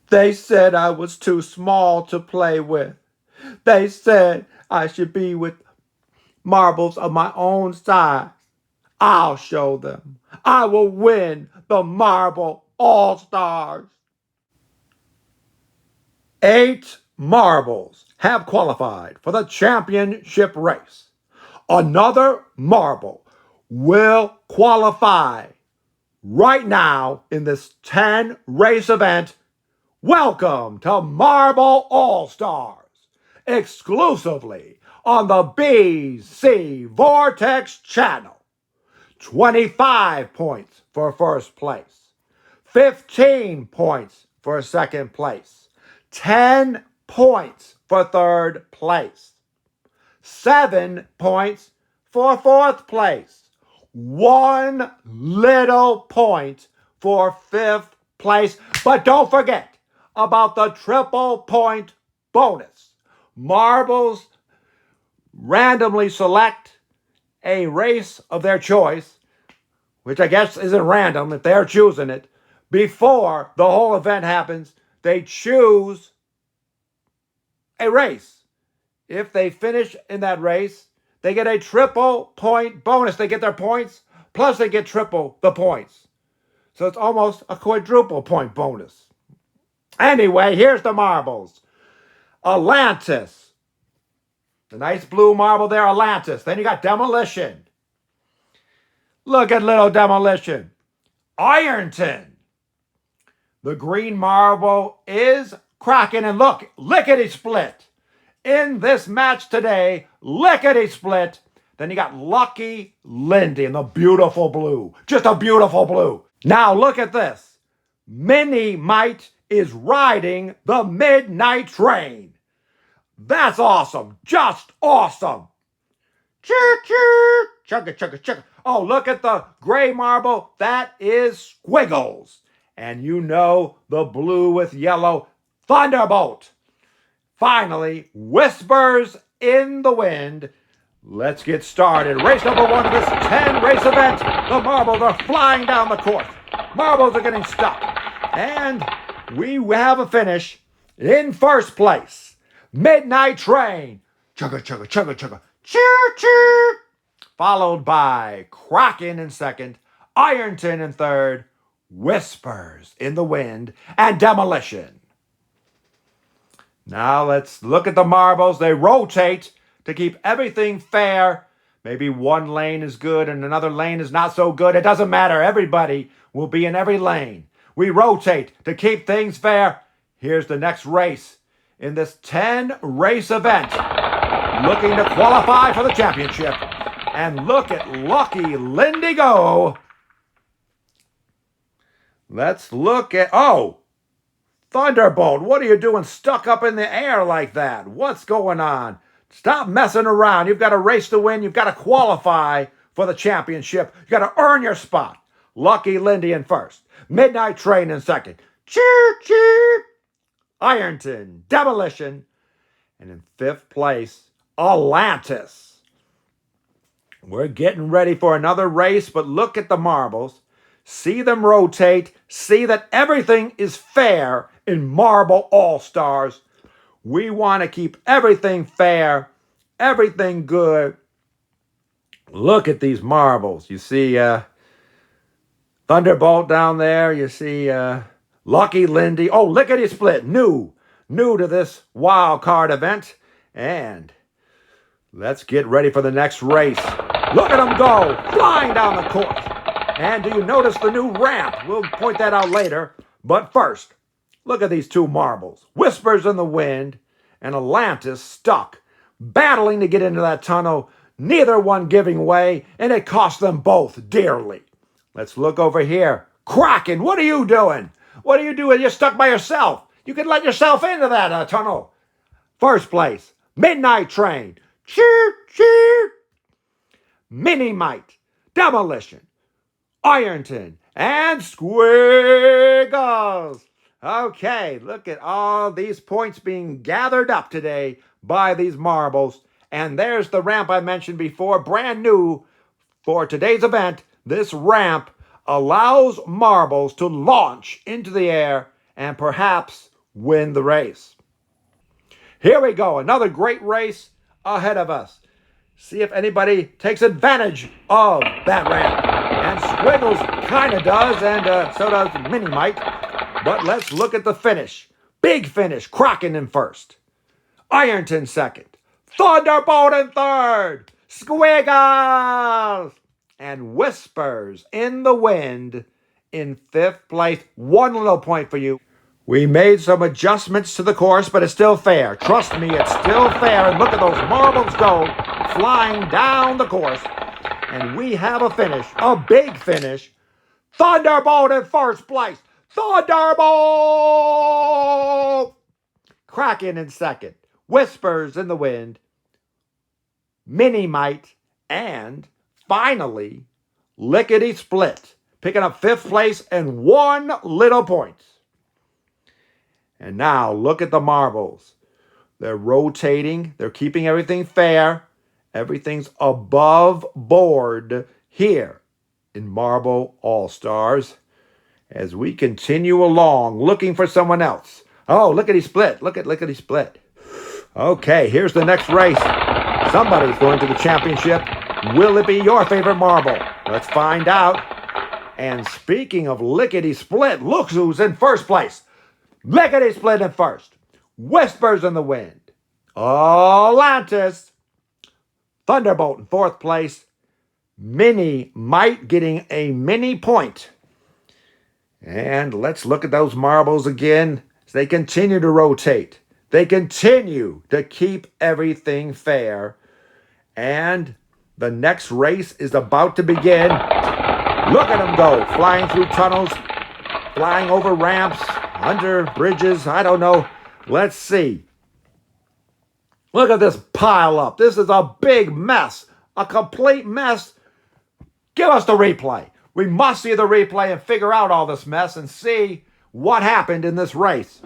They said I was too small to play with. They said I should be with marbles of my own size. I'll show them. I will win the Marble All-Stars. 8 marbles have qualified for the championship race. Another marble will qualify right now in this 10 race event. Welcome to Marble All Stars, exclusively on the BC Vortex channel. 25 points for first place, 15 points for second place, 10 points for third place, 7 points for fourth place, 1 little point for fifth place. But don't forget about the triple point bonus. Marbles randomly select a race of their choice, which I guess isn't random if they're choosing it. Before the whole event happens, they choose a race. If they finish in that race, they get a triple point bonus. They get their points, plus they get triple the points. So it's almost a quadruple point bonus. Anyway, here's the marbles. Atlantis. The nice blue marble there, Atlantis. Then you got Demolition. Look at little Demolition. Ironton. The green marble is Kraken. And look, lickety split. In this match today, lickety split. Then you got Lucky Lindy in the beautiful blue. Just a beautiful blue. Now look at this. Mini Mite is riding the midnight train. That's awesome. Just awesome. Choo choo. Chugga chugga chugga. Oh, look at the gray marble. That is Squiggles. And you know the blue with yellow, Thunderbolt. Finally, Whispers in the Wind. Let's get started. Race number 1 of this 10 race event. The marbles are flying down the course. Marbles are getting stuck. And we have a finish in first place. Midnight Train. Chugga chugga chugga chugga. Choo choo. Followed by Kraken in second, Ironton in third, Whispers in the Wind, and Demolition. Now let's look at the marbles. They rotate to keep everything fair. Maybe one lane is good and another lane is not so good. It doesn't matter. Everybody will be in every lane. We rotate to keep things fair. Here's the next race in this 10 race event, looking to qualify for the championship. And look at Lucky Lindy go. Let's look at, oh, Thunderbolt, what are you doing stuck up in the air like that? What's going on? Stop messing around. You've got a race to win. You've got to qualify for the championship. You've got to earn your spot. Lucky Lindy in first. Midnight Train in second. Choo choo. Ironton, Demolition. And in fifth place, Atlantis. We're getting ready for another race, but look at the marbles. See them rotate. See that everything is fair in Marble All-Stars. We want to keep everything fair, everything good. Look at these marbles. You see Thunderbolt down there. You see Lucky Lindy. Oh, lickety split. New to this wild card event. And let's get ready for the next race. Look at them go, flying down the course. And do you notice the new ramp? We'll point that out later. But first, look at these 2 marbles. Whispers in the Wind and Atlantis stuck, battling to get into that tunnel. Neither one giving way, and it cost them both dearly. Let's look over here. Kraken, what are you doing? What are you doing? You're stuck by yourself. You can let yourself into that tunnel. First place, Midnight Train. Choo choo. Mini Mite, Demolition, Ironton, and Squiggles. Okay, look at all these points being gathered up today by these marbles. And there's the ramp I mentioned before, brand new for today's event. This ramp allows marbles to launch into the air and perhaps win the race. Here we go, another great race ahead of us. See if anybody takes advantage of that ramp. And Squiggles kind of does, and so does Mini Mite. But let's look at the finish. Big finish, Kraken in first. Ironton second. Thunderbolt in third. Squiggles! And Whispers in the Wind in fifth place. One little point for you. We made some adjustments to the course, but it's still fair. Trust me, it's still fair. And look at those marbles go flying down the course. And we have a finish, a big finish. Thunderbolt in first place. Thunderbolt! Kraken in second. Whispers in the Wind. Mini Mite. And finally, Lickety Split, picking up fifth place and one little point. And now look at the marbles. They're rotating. They're keeping everything fair. Everything's above board here in Marble All-Stars as we continue along looking for someone else. Oh, Lickety Split. Look at Lickety Split. Okay, here's the next race. Somebody's going to the championship. Will it be your favorite marble? Let's find out. And speaking of Lickety Split, look who's in first place. Lickety Split in first. Whispers in the Wind. Atlantis. Thunderbolt in fourth place. Mini Mite getting a mini point. And let's look at those marbles again as they continue to rotate. They continue to keep everything fair. And the next race is about to begin. Look at them go, flying through tunnels, flying over ramps, under bridges, I don't know. Let's see. Look at this pile up. This is a big mess, a complete mess. Give us the replay. We must see the replay and figure out all this mess and see what happened in this race.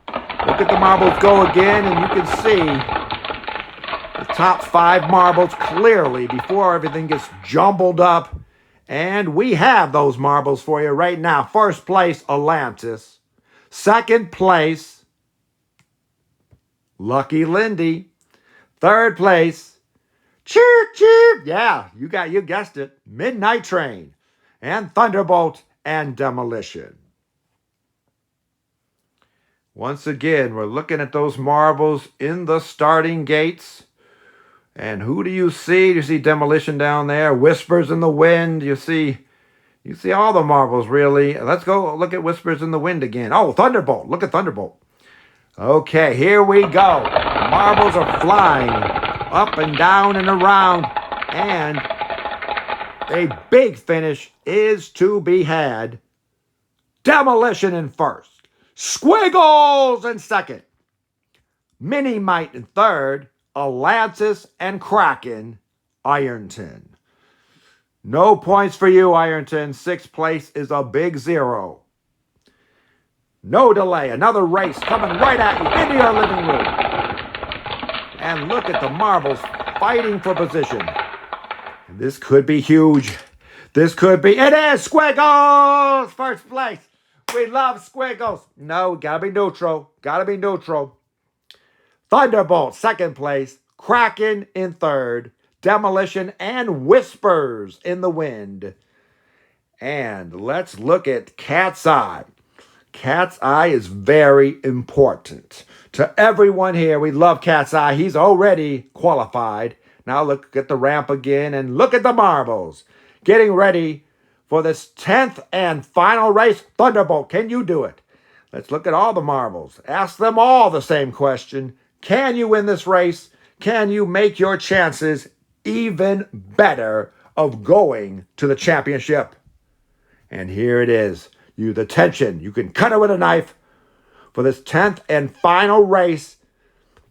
Look at the marbles go again, and you can see the top 5 marbles clearly before everything gets jumbled up. And we have those marbles for you right now. First place, Atlantis. Second place, Lucky Lindy. Third place, chirp, chirp. Yeah, you guessed it. Midnight Train. And Thunderbolt and Demolition. Once again, we're looking at those marbles in the starting gates. And who do you see? You see Demolition down there. Whispers in the Wind. You see all the marbles, really. Let's go look at Whispers in the Wind again. Oh, Thunderbolt. Look at Thunderbolt. Okay, here we go. The marbles are flying up and down and around. And a big finish is to be had. Demolition in first. Squiggles in second. Mini Mite in third. Atlantis and Kraken, Ironton. No points for you, Ironton. Sixth place is a big 0. No delay. Another race coming right at you into your living room. And look at the marbles fighting for position. And this could be huge. This could be. It is Squiggles! First place. We love Squiggles. No, gotta be neutral. Gotta be neutral. Thunderbolt, second place. Kraken in third. Demolition and Whispers in the Wind. And let's look at Cat's Eye. Cat's Eye is very important to everyone here. We love Cat's Eye. He's already qualified. Now look at the ramp again and look at the marbles. Getting ready for this 10th and final race. Thunderbolt, can you do it? Let's look at all the marbles. Ask them all the same question. Can you win this race? Can you make your chances even better of going to the championship? And here it is. The tension. You can cut it with a knife for this 10th and final race.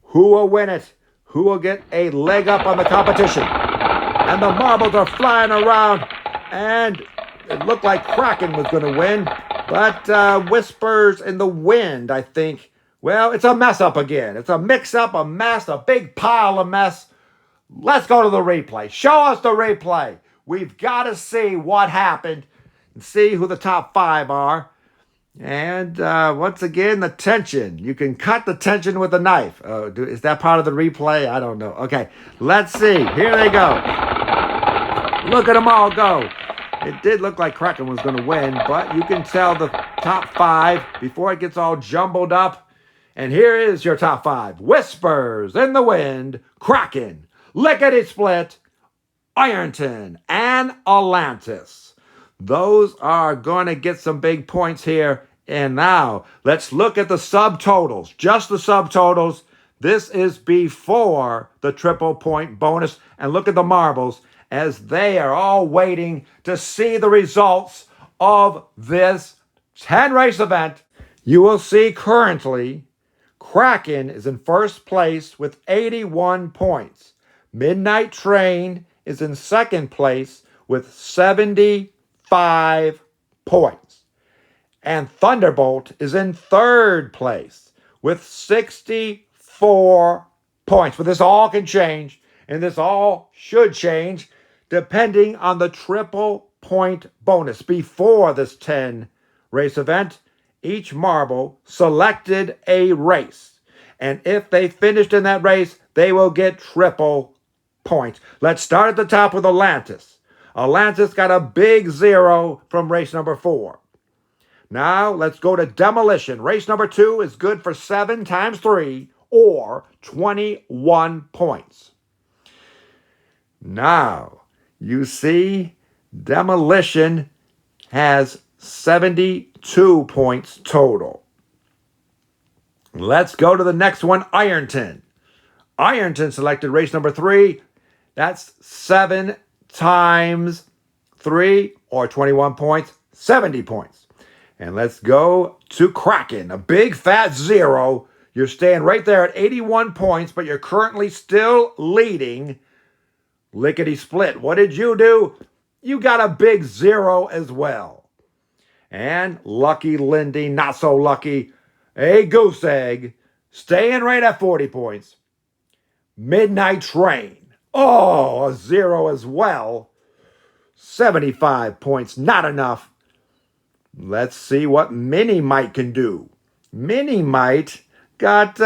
Who will win it? Who will get a leg up on the competition? And the marbles are flying around. And it looked like Kraken was going to win. But Whispers in the Wind, I think. Well, it's a mess up again. It's a mix-up, a mess, a big pile of mess. Let's go to the replay. Show us the replay. We've got to see what happened and see who the top 5 are. And once again, the tension. You can cut the tension with a knife. Is that part of the replay? I don't know. Okay, let's see. Here they go. Look at them all go. It did look like Kraken was going to win, but you can tell the top five before it gets all jumbled up. And here is your top five. Whispers in the Wind, Kraken, Lickety Split, Ironton, and Atlantis. Those are going to get some big points here. And now let's look at the subtotals, just the subtotals. This is before the triple point bonus. And look at the marbles as they are all waiting to see the results of this 10 race event. You will see currently Kraken is in first place with 81 points. Midnight Train is in second place with 75 points. And Thunderbolt is in third place with 64 points. But this all can change, and this all should change depending on the triple point bonus. Before this 10 race event, each marble selected a race. And if they finished in that race, they will get triple points. Let's start at the top with Atlantis. Atlantis got a big 0 from race number 4. Now let's go to Demolition. Race number 2 is good for 7 times 3 or 21 points. Now you see Demolition has 72 points total. Let's go to the next one, Ironton. Ironton selected race number 3. That's 7 times 3 or 21 points, 70 points. And let's go to Kraken, a big fat 0. You're staying right there at 81 points, but you're currently still leading Lickety Split. What did you do? You got a big 0 as well. And Lucky Lindy, not so lucky, a goose egg, staying right at 40 points. Midnight Train, a 0 as well. 75 points, not enough. Let's see what Mini Mite can do. Mini Mite got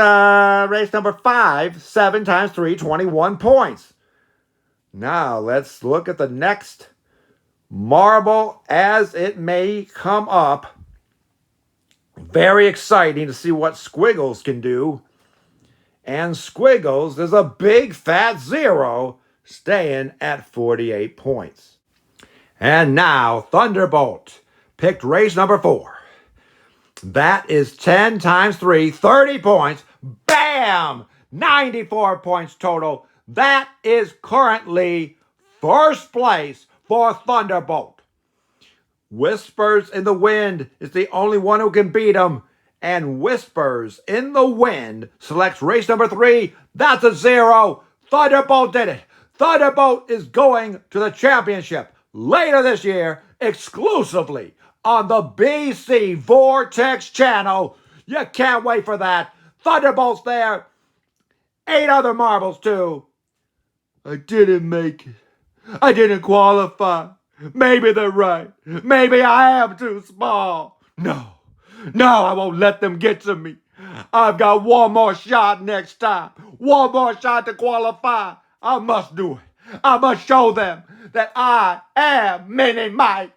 race number 5, 7 times 3, 21 points. Now let's look at the next marble as it may come up. Very exciting to see what Squiggles can do. And Squiggles is a big fat 0, staying at 48 points. And now Thunderbolt picked race number 4. That is 10 times 3, 30 points. Bam! 94 points total. That is currently first place for Thunderbolt. Whispers in the Wind is the only one who can beat him. And Whispers in the Wind selects race number 3. That's a 0. Thunderbolt did it. Thunderbolt is going to the championship later this year exclusively on the BC Vortex channel. You can't wait for that. Thunderbolt's there. 8 other marbles too. I didn't make it. I didn't qualify. Maybe they're right. Maybe I am too small. No, I won't let them get to me. I've got one more shot next time. One more shot to qualify. I must do it. I must show them that I am Mini Mite.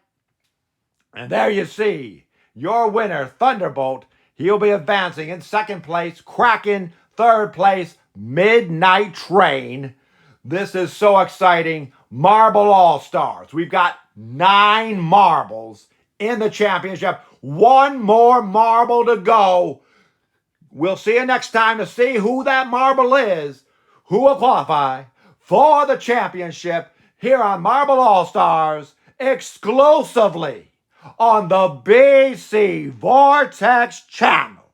And there you see your winner, Thunderbolt. He'll be advancing in second place. Kraken, third place. Midnight Train. This is so exciting. Marble All-Stars. We've got 9 marbles in the championship. One more marble to go. We'll see you next time to see who that marble is, who will qualify for the championship here on Marble All-Stars exclusively on the BC Vortex channel.